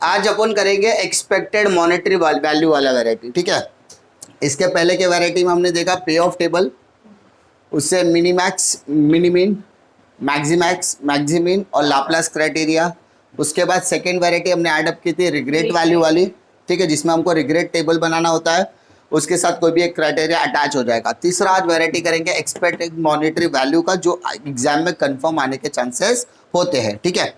आज अपन करेंगे expected monetary value वाला वैरायटी, ठीक है। इसके पहले के वैरायटी में हमने देखा पे ऑफ टेबल, उससे मिनीमैक्स, मिनीमिन, मैक्सिमैक्स, मैक्सिमिन और लाप्लास क्राइटेरिया। उसके बाद सेकेंड वैरायटी हमने एडअप की थी रिग्रेट वैल्यू वाली, ठीक है, जिसमें हमको रिग्रेट टेबल बनाना होता है, उसके साथ कोई भी एक क्राइटेरिया अटैच हो जाएगा। तीसरा आज वैरायटी करेंगे एक्सपेक्टेड मॉनेटरी वैल्यू का, जो एग्जाम में कंफर्म आने के चांसेस होते हैं, ठीक है।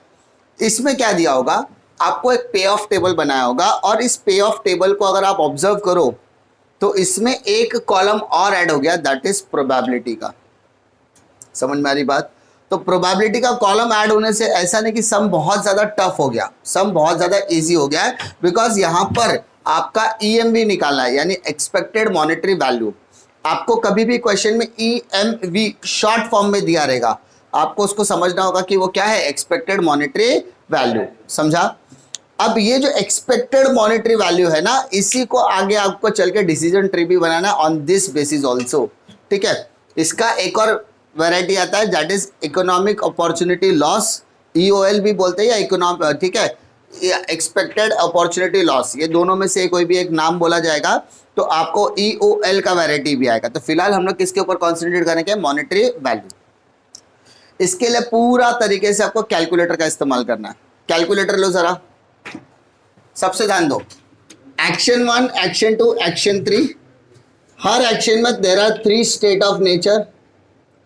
इसमें क्या दिया होगा, आपको एक पे ऑफ टेबल बनाया होगा और इस पे ऑफ टेबल को अगर आप ऑब्जर्व करो तो इसमें एक कॉलम और ऐड हो गया, दैट इज प्रोबेबिलिटी का। समझ में आ रही बात? तो प्रोबेबिलिटी का कॉलम ऐड होने से ऐसा नहीं कि सम बहुत ज्यादा टफ हो गया, सम बहुत ज्यादा इजी हो गया है, बिकॉज यहां पर आपका ईएमवी निकालना है, यानी एक्सपेक्टेड मॉनेटरी वैल्यू। आपको कभी भी क्वेश्चन में ईएमवी शॉर्ट फॉर्म में दिया रहेगा, आपको उसको समझना होगा कि वो क्या है, एक्सपेक्टेड मॉनेटरी वैल्यू। समझा? अब ये जो एक्सपेक्टेड मॉनेटरी वैल्यू है ना, इसी को आगे आपको चल के डिसीजन ट्री भी बनाना है ऑन दिस बेसिस ऑल्सो, ठीक है। इसका एक और वैरायटी आता है, that is economic opportunity loss, EOL भी बोलते हैं या इकोनॉमिक, ठीक है, एक्सपेक्टेड अपॉर्चुनिटी लॉस, ये दोनों में से कोई भी एक नाम बोला जाएगा तो आपको ईओएल का वैरायटी भी आएगा। तो फिलहाल हम लोग किसके ऊपर कॉन्सेंट्रेट करेंगे, मॉनेटरी वैल्यू। इसके लिए पूरा तरीके से आपको कैलकुलेटर का इस्तेमाल करना है। कैलकुलेटर लो जरा, सबसे ध्यान दो, एक्शन 1, एक्शन 2, एक्शन 3, हर एक्शन में there are 3 state of nature,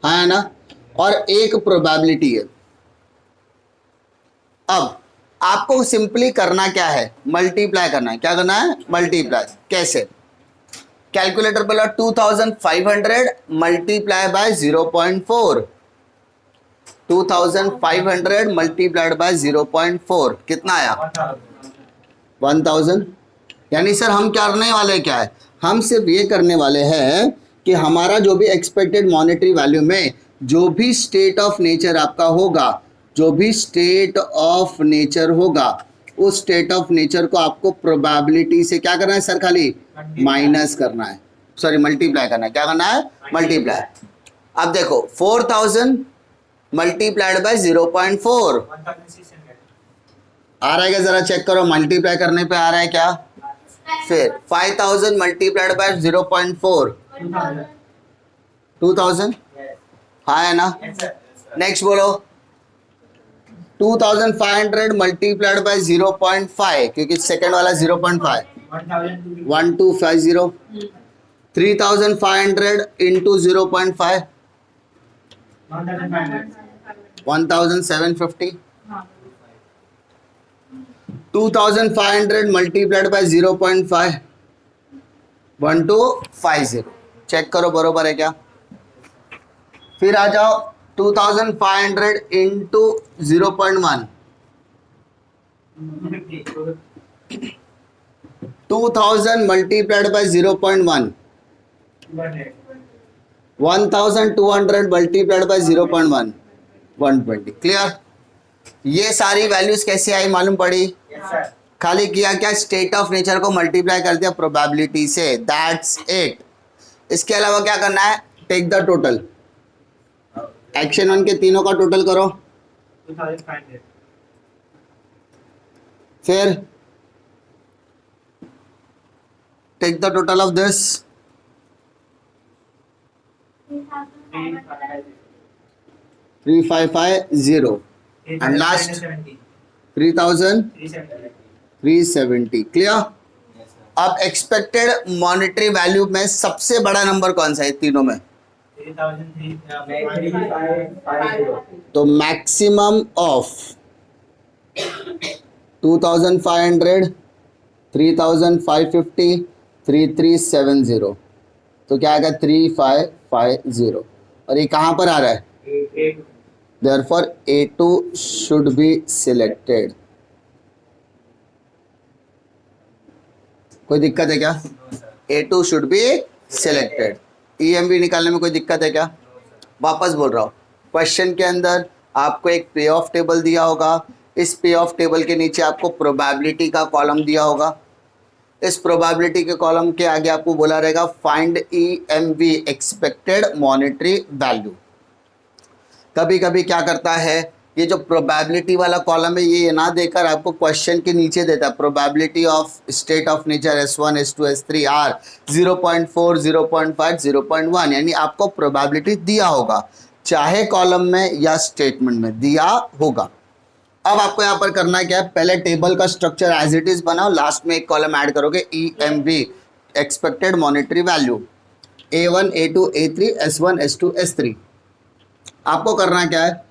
है ना, और एक प्रोबेबिलिटी है। अब आपको सिंपली करना क्या है, मल्टीप्लाई करना है। क्या करना है, मल्टीप्लाई। कैसे? कैलकुलेटर बोला 2500 मल्टीप्लाई बाय 0.4, 2500 मल्टीप्लाइड बाय 0.4 कितना आया, 1000। यानी सर हम करने वाले क्या है, हम सिर्फ ये करने वाले हैं कि हमारा जो भी एक्सपेक्टेड मॉनेटरी वैल्यू में जो भी स्टेट ऑफ नेचर आपका होगा, जो भी स्टेट ऑफ नेचर होगा, उस स्टेट ऑफ नेचर को आपको प्रोबेबिलिटी से क्या करना है सर, खाली माइनस करना है, सॉरी मल्टीप्लाई करना है। क्या करना है, मल्टीप्लाई। अब देखो 4000 मल्टीप्लाइड बाय 0.4 आ रहा है क्या, जरा चेक करो, मल्टीप्लाई करने पे आ रहा है क्या। फिर 5000 मल्टीप्लाइड बाय 0.4 2000, हाँ है ना। नेक्स्ट बोलो 2500 मल्टीप्लाइड बाय 0.5, क्योंकि सेकंड वाला 0.5, 1250। 3500 इंटू 0.5 1750। 2500 multiplied by 0.5 1250। चेक करो बरोबर है क्या। फिर आ जाओ 2500 into 0.1 2000 multiplied by 0.1 1200 multiplied by 0.1 120। Clear? ये सारी वैल्यूज कैसे आई मालूम पड़ी? खाली किया क्या, स्टेट ऑफ नेचर को मल्टीप्लाई कर दिया प्रोबेबिलिटी से, दैट्स इट। इसके अलावा क्या करना है, टेक द टोटल। एक्शन 1 के तीनों का टोटल करो, 2500। फिर take the total of this 3550 and last 3370। Clear? अब एक्सपेक्टेड मॉनेटरी वैल्यू में सबसे बड़ा नंबर कौन सा है तीनों में? 3550। तो मैक्सिमम ऑफ 2500 3550 3370, तो क्या आएगा 3550। और ये कहां पर आ रहा है, therefore A2 should be selected। कोई दिक्कत है क्या? A2 should be selected। EMV निकालने में कोई दिक्कत है क्या? वापस बोल रहा हूँ, क्वेश्चन के अंदर आपको एक पे ऑफ टेबल दिया होगा, इस पे ऑफ टेबल के नीचे आपको प्रोबेबिलिटी का कॉलम दिया होगा, इस प्रोबेबिलिटी के कॉलम के आगे आपको बोला रहेगा find EMV expected monetary value. कभी कभी क्या करता है ये जो प्रोबेबिलिटी वाला कॉलम है ये ना देकर आपको क्वेश्चन के नीचे देता है probability of state of nature S1 S2 S3 R 0.4 0.5 0.1, यानी आपको प्रोबेबिलिटी दिया होगा चाहे कॉलम में या स्टेटमेंट में दिया होगा। अब आपको यहाँ पर करना क्या है, पहले टेबल का स्ट्रक्चर एज इट इज बनाओ, लास्ट में एक कॉलम ऐड करोगे EMV expected monetary value A1 A2 A3 S1 S2 S3। आपको करना क्या है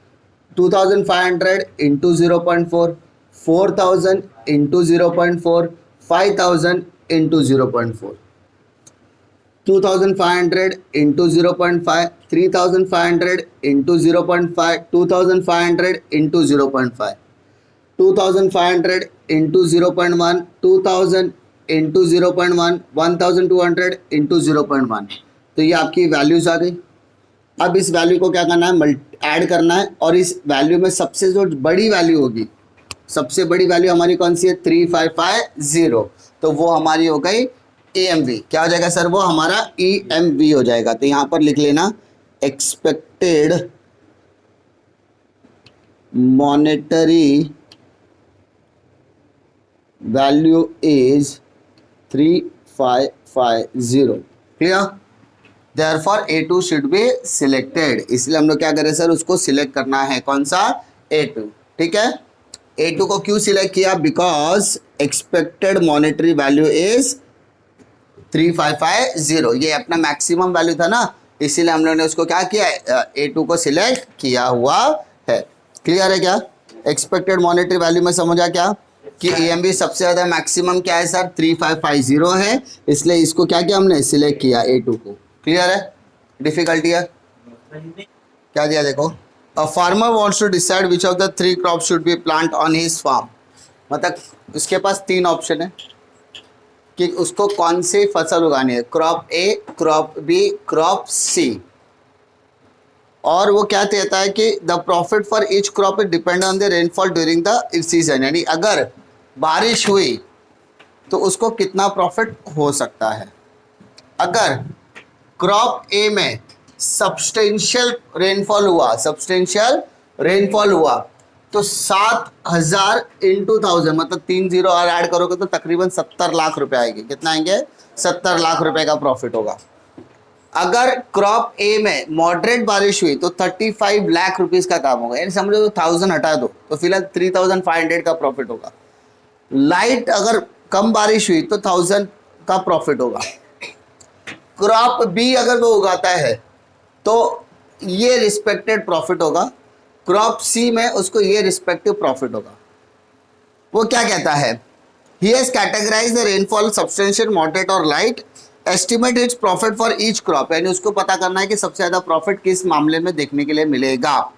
2500 into 0.4, 4000 into 0.4, 5000 into 0.4, 2500 into 0.5, 3500 into 0.5, 2500 into 0.5, 2500 into 0.1, 2000 into 0.1, 1200 into 0.1। तो ये आपकी वैल्यूज आ गई। अब इस वैल्यू को क्या करना है, ऐड करना है, और इस वैल्यू में सबसे जो बड़ी वैल्यू होगी, सबसे बड़ी वैल्यू हमारी कौन सी है 3550, तो वो हमारी हो गई EMV। क्या हो जाएगा सर, वो हमारा EMV हो जाएगा। तो यहाँ पर लिख लेना expected monetary value is 3550। Clear, therefore A2 should be selected. इसलिए हम लोग क्या करें सर, उसको सिलेक्ट करना है, कौन सा A2। ठीक है, A2 को क्यों सिलेक्ट किया, because expected monetary value is 3550, ये अपना मैक्सिमम वैल्यू था ना, इसीलिए हम लोगों ने उसको क्या किया, A2 को सिलेक्ट किया हुआ है। क्लियर है क्या, एक्सपेक्टेड मॉनेटरी वैल्यू में समझा क्या कि EMV सबसे ज़्यादा मैक्सिमम क्या है सर 3550 है, इसलिए इसको क्या किया हमने, सिलेक्ट किया A2 को। क्लियर है, डिफिकल्टी है क्या दिया, देखो a farmer wants to decide which of the 3 crop should be plant on his farm. मतलब उसके पास 3 ऑप्शन है कि उसको कौन सी फसल उगानी है, crop A, crop B, crop C। और वो क्या कहता है कि the profit for each crop depend on the rainfall during the season, यानी अगर बारिश हुई तो उसको कितना प्रॉफिट हो सकता है। अगर क्रॉप A में सब्सटेंशियल रेनफॉल हुआ तो 7000 इंटू 1000, मतलब 3 जीरो और ऐड करोगे तो तकरीबन 70 लाख रुपए आएंगे। कितना आएंगे, 70 लाख रुपए का प्रॉफिट होगा। अगर क्रॉप A में मॉडरेट बारिश हुई तो 35 लाख रुपीस का काम होगा, यानी समझो 1000 हटा दो तो फिलहाल 3500 का प्रॉफिट होगा। लाइट अगर कम बारिश हुई तो 1000 का प्रॉफिट होगा। क्रॉप B अगर वो उगाता है तो ये रिस्पेक्टेड प्रॉफिट होगा, क्रॉप C में उसको ये रिस्पेक्टिव प्रॉफिट होगा। वो क्या कहता है, he has categorize the rainfall substantial, moderate और light, estimate its profit for each crop, यानी उसको पता करना है कि सबसे ज़्यादा प्रॉफिट किस मामले में देखने के लिए मिलेगा।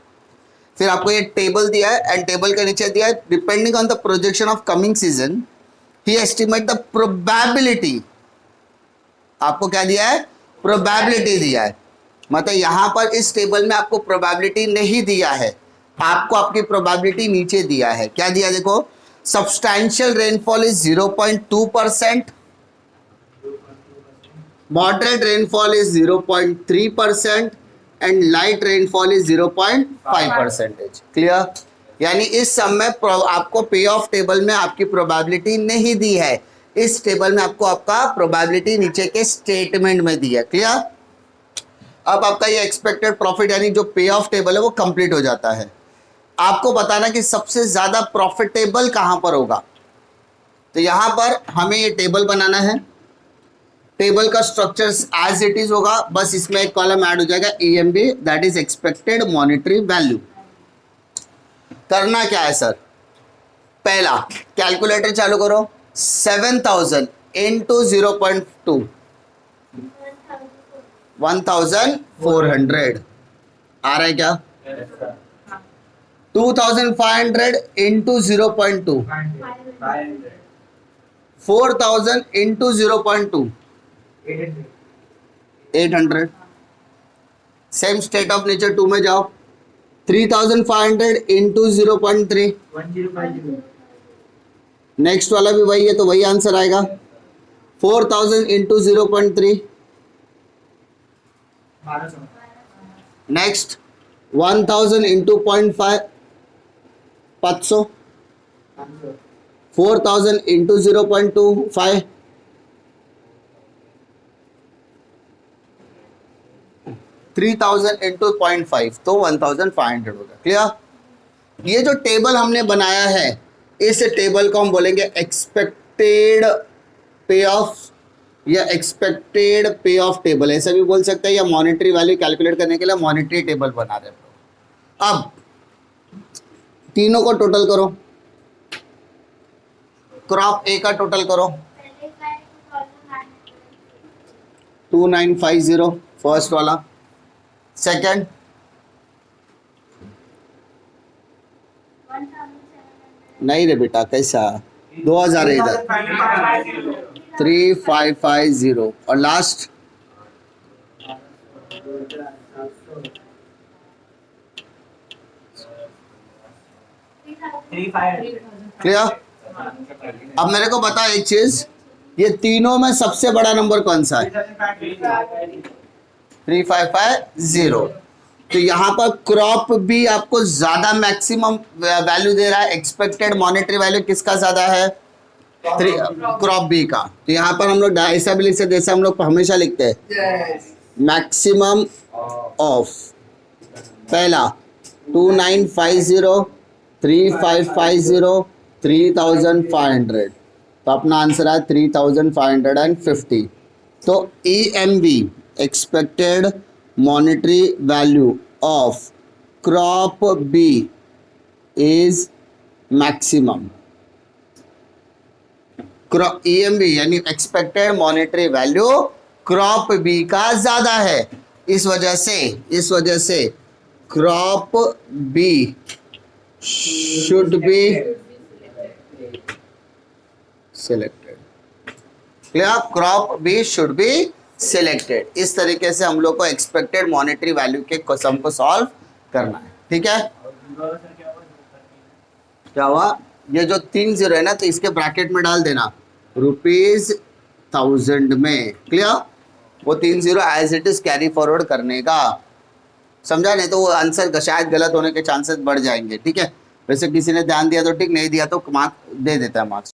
फिर आपको ये टेबल दिया है एंड टेबल के नीचे दिया है depending on the projection of coming season he estimate the probability. आपको क्या दिया है, प्रोबेबिलिटी दिया है। मतलब यहाँ पर इस टेबल में आपको प्रोबेबिलिटी नहीं दिया है, आपको आपकी प्रोबेबिलिटी नीचे दिया है। क्या दिया, देखो substantial rainfall is 0.2%, moderate rainfall is 0.3% and light rainfall is 0.5%। Clear, यानी इस सब में आपको पे ऑफ टेबल में आपकी प्रोबेबिलिटी नहीं दी है, इस टेबल में आपको आपका प्रोबेबिलिटी नीचे के स्टेटमेंट में दी है। क्लियर, अब आपका ये एक्सपेक्टेड प्रॉफिट यानी जो पे ऑफ टेबल है वो कंप्लीट हो जाता है। आपको बताना कि सबसे ज्यादा प्रॉफिटेबल कहां पर होगा, तो यहां पर हमें ये टेबल बनाना है। टेबल का स्ट्रक्चर एज इट इज होगा, बस इसमें एक कॉलम ऐड हो जाएगा EMV, that is expected monetary value. करना क्या है सर, पहला कैलकुलेटर चालू करो, 7000 इंटू 0.2 1400 आ रहा है क्या, 2500 into 0.2 4000 into 0.2 800। Same state of nature 2 में जाओ, 3500 इंटू 0.3 1050। नेक्स्ट वाला भी वही है तो वही आंसर आएगा। 4000 into 0.3 1200। Next 1000 into 0.5 500 4000 into 0.25 3000 into 0.5 तो 1500 होगा। क्लियर। ये जो टेबल हमने बनाया है इस टेबल को हम बोलेंगे एक्सपेक्टेड पे ऑफ या एक्सपेक्टेड पे ऑफ टेबल, ऐसा भी बोल सकते हैं, या मॉनेटरी वैल्यू कैलकुलेट करने के लिए मॉनेटरी टेबल बना रहे हैं। अब तीनों को टोटल करो, क्रॉप ए का टोटल करो 2950 फर्स्ट वाला, सेकंड 1700 नहीं रे बेटा कैसा 2000 है इधर 3550 और लास्ट 3500 क्लियर। अब मेरे को बता एक चीज, ये तीनों में सबसे बड़ा नंबर कौन सा है? 3550। तो यहाँ पर क्रॉप भी आपको ज्यादा मैक्सिमम वैल्यू दे रहा है, एक्सपेक्टेड मॉनेटरी वैल्यू किसका ज्यादा है? क्रॉप बी का। तो यहाँ पर हम लोग ऐसा भी लिख सकते जैसे हम लोग हमेशा लिखते हैं मैक्सिमम ऑफ पहला 2950 3550 3500, तो अपना आंसर है 3550। तो EMV expected monetary value of crop B is maximum. EMV यानी expected monetary value crop B का ज्यादा है, इस वजह से crop B should be selected. Clear. Crop B should be selected. इस तरीके से हम लोग को एक्सपेक्टेड मॉनेटरी वैल्यू के क्वेश्चन को सॉल्व करना है। ठीक है। क्या हुआ? ये जो 3 0 है ना, तो इसके ब्रैकेट में डाल देना ₹1000 में। क्लियर। वो 3 0 as it is carry forward करने का, समझा? नहीं तो वो आंसर शायद गलत होने के चांसेस बढ़ जाएंगे। ठीक है। वैसे किसी ने ध्यान दिया तो ठीक, नहीं दिया तो मार्क्स दे देता है मार्क्स।